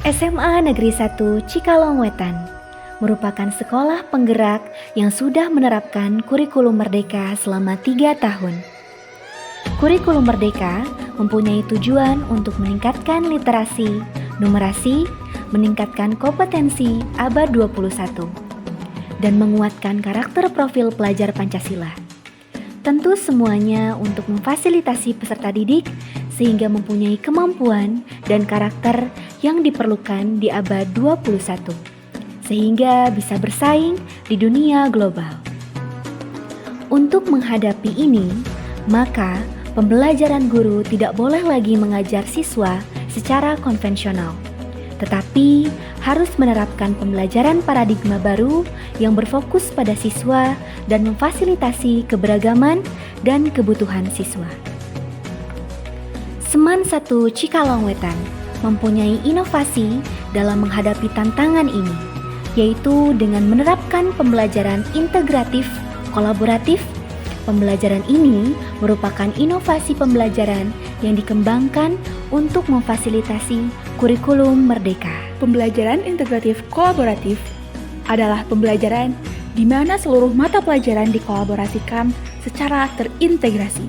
SMA Negeri 1 Cikalong Wetan merupakan sekolah penggerak yang sudah menerapkan kurikulum merdeka selama 3 tahun. Kurikulum merdeka mempunyai tujuan untuk meningkatkan literasi, numerasi, meningkatkan kompetensi abad 21, dan menguatkan karakter profil pelajar Pancasila. Tentu semuanya untuk memfasilitasi peserta didik sehingga mempunyai kemampuan dan karakter yang diperlukan di abad 21, sehingga bisa bersaing di dunia global. Untuk menghadapi ini, maka pembelajaran guru tidak boleh lagi mengajar siswa secara konvensional, tetapi harus menerapkan pembelajaran paradigma baru yang berfokus pada siswa dan memfasilitasi keberagaman dan kebutuhan siswa. Seman 1 Cikalong Wetan mempunyai inovasi dalam menghadapi tantangan ini, yaitu dengan menerapkan pembelajaran integratif kolaboratif. Pembelajaran ini merupakan inovasi pembelajaran yang dikembangkan untuk memfasilitasi kurikulum merdeka. Pembelajaran integratif kolaboratif adalah pembelajaran di mana seluruh mata pelajaran dikolaborasikan secara terintegrasi.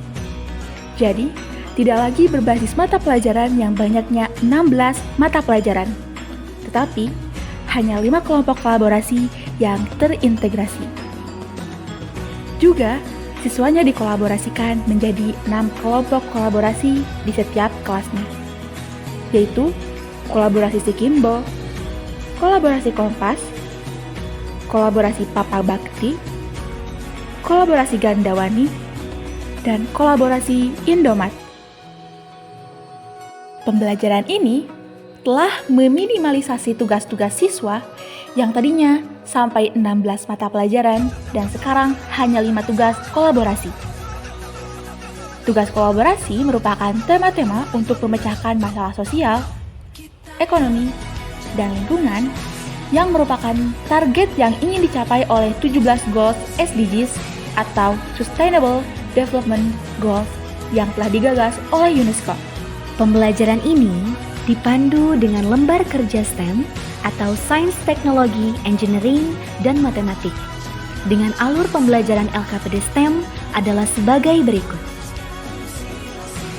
Jadi, tidak lagi berbasis mata pelajaran yang banyaknya 16 mata pelajaran, tetapi hanya 5 kelompok kolaborasi yang terintegrasi. Juga, siswanya dikolaborasikan menjadi 6 kelompok kolaborasi di setiap kelasnya, yaitu kolaborasi Sikimbo, kolaborasi Kompas, kolaborasi Papa Bakti, kolaborasi Gandawani, dan kolaborasi Indomat. Pembelajaran ini telah meminimalisasi tugas-tugas siswa yang tadinya sampai 16 mata pelajaran dan sekarang hanya 5 tugas kolaborasi. Tugas kolaborasi merupakan tema-tema untuk memecahkan masalah sosial, ekonomi, dan lingkungan yang merupakan target yang ingin dicapai oleh 17 Goals SDGs atau Sustainable Development Goals yang telah digagas oleh UNESCO. Pembelajaran ini dipandu dengan lembar kerja STEM atau Sains, Teknologi, Engineering, dan Matematik. Dengan alur pembelajaran LKPD STEM adalah sebagai berikut.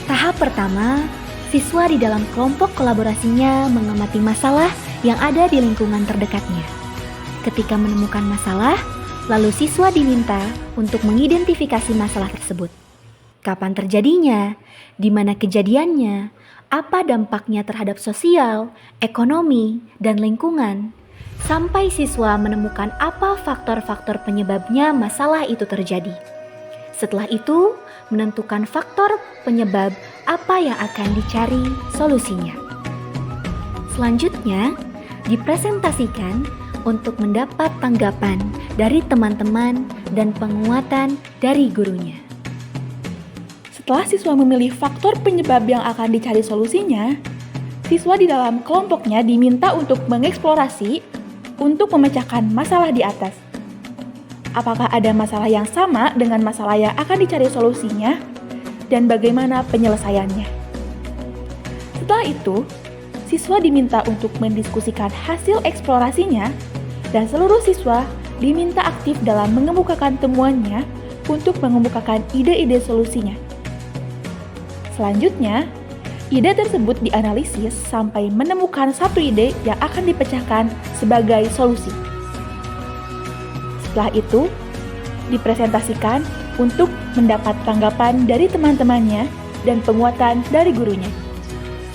Tahap pertama, siswa di dalam kelompok kolaborasinya mengamati masalah yang ada di lingkungan terdekatnya. Ketika menemukan masalah, lalu siswa diminta untuk mengidentifikasi masalah tersebut. Kapan terjadinya, di mana kejadiannya, apa dampaknya terhadap sosial, ekonomi, dan lingkungan, sampai siswa menemukan apa faktor-faktor penyebabnya masalah itu terjadi. Setelah itu, menentukan faktor penyebab apa yang akan dicari solusinya. Selanjutnya, dipresentasikan untuk mendapat tanggapan dari teman-teman dan penguatan dari gurunya. Setelah siswa memilih faktor penyebab yang akan dicari solusinya, siswa di dalam kelompoknya diminta untuk mengeksplorasi untuk memecahkan masalah di atas. Apakah ada masalah yang sama dengan masalah yang akan dicari solusinya, dan bagaimana penyelesaiannya? Setelah itu, siswa diminta untuk mendiskusikan hasil eksplorasinya, dan seluruh siswa diminta aktif dalam mengemukakan temuannya untuk mengemukakan ide-ide solusinya. Selanjutnya, ide tersebut dianalisis sampai menemukan satu ide yang akan dipecahkan sebagai solusi. Setelah itu, dipresentasikan untuk mendapat tanggapan dari teman-temannya dan penguatan dari gurunya.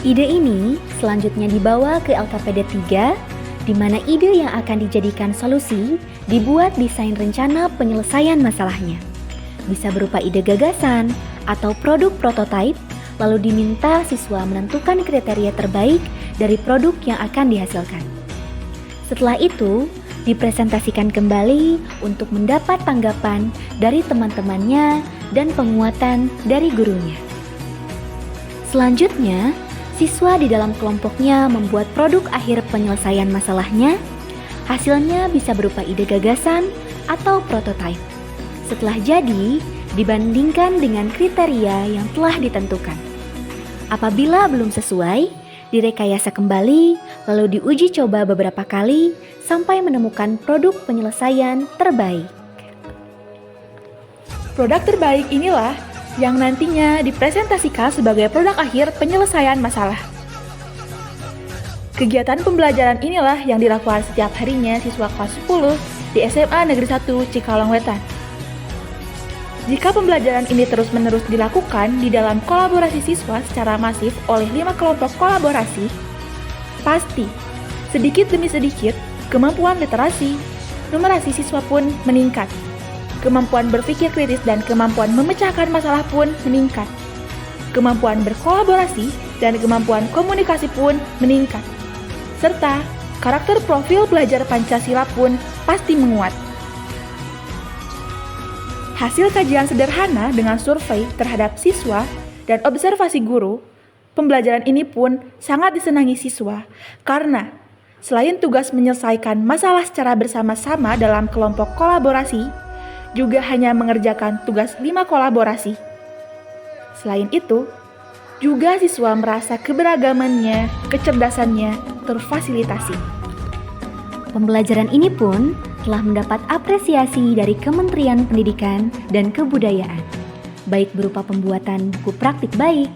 Ide ini selanjutnya dibawa ke LKPD 3, di mana ide yang akan dijadikan solusi dibuat desain rencana penyelesaian masalahnya. Bisa berupa ide gagasan atau produk prototipe, lalu diminta siswa menentukan kriteria terbaik dari produk yang akan dihasilkan. Setelah itu, dipresentasikan kembali untuk mendapat tanggapan dari teman-temannya dan penguatan dari gurunya. Selanjutnya, siswa di dalam kelompoknya membuat produk akhir penyelesaian masalahnya. Hasilnya bisa berupa ide gagasan atau prototipe. Setelah jadi, dibandingkan dengan kriteria yang telah ditentukan. Apabila belum sesuai, direkayasa kembali, lalu diuji coba beberapa kali sampai menemukan produk penyelesaian terbaik. Produk terbaik inilah yang nantinya dipresentasikan sebagai produk akhir penyelesaian masalah. Kegiatan pembelajaran inilah yang dilakukan setiap harinya siswa kelas 10 di SMA Negeri 1 Cikalongwetan. Jika pembelajaran ini terus-menerus dilakukan di dalam kolaborasi siswa secara masif oleh 5 kelompok kolaborasi, pasti sedikit demi sedikit kemampuan literasi, numerasi siswa pun meningkat. Kemampuan berpikir kritis dan kemampuan memecahkan masalah pun meningkat. Kemampuan berkolaborasi dan kemampuan komunikasi pun meningkat. Serta karakter profil belajar Pancasila pun pasti menguat. Hasil kajian sederhana dengan survei terhadap siswa dan observasi guru, pembelajaran ini pun sangat disenangi siswa karena selain tugas menyelesaikan masalah secara bersama-sama dalam kelompok kolaborasi, juga hanya mengerjakan tugas 5 kolaborasi. Selain itu, juga siswa merasa keberagamannya, kecerdasannya terfasilitasi. Pembelajaran ini pun telah mendapat apresiasi dari Kementerian Pendidikan dan Kebudayaan, baik berupa pembuatan buku praktik baik,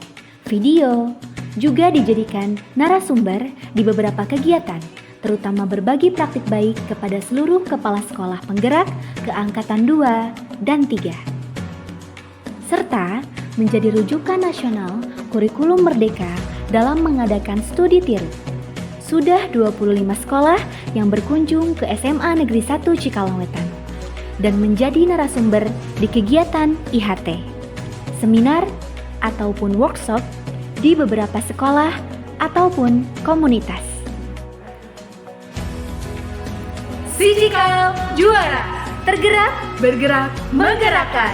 video, juga dijadikan narasumber di beberapa kegiatan, terutama berbagi praktik baik kepada seluruh kepala sekolah penggerak keangkatan 2 dan 3. Serta menjadi rujukan nasional kurikulum merdeka dalam mengadakan studi tiru. Sudah 25 sekolah yang berkunjung ke SMA Negeri 1 Cikalongwetan dan menjadi narasumber di kegiatan IHT, seminar ataupun workshop di beberapa sekolah ataupun komunitas. Si Cikal juara, Tergerak, bergerak, menggerakkan.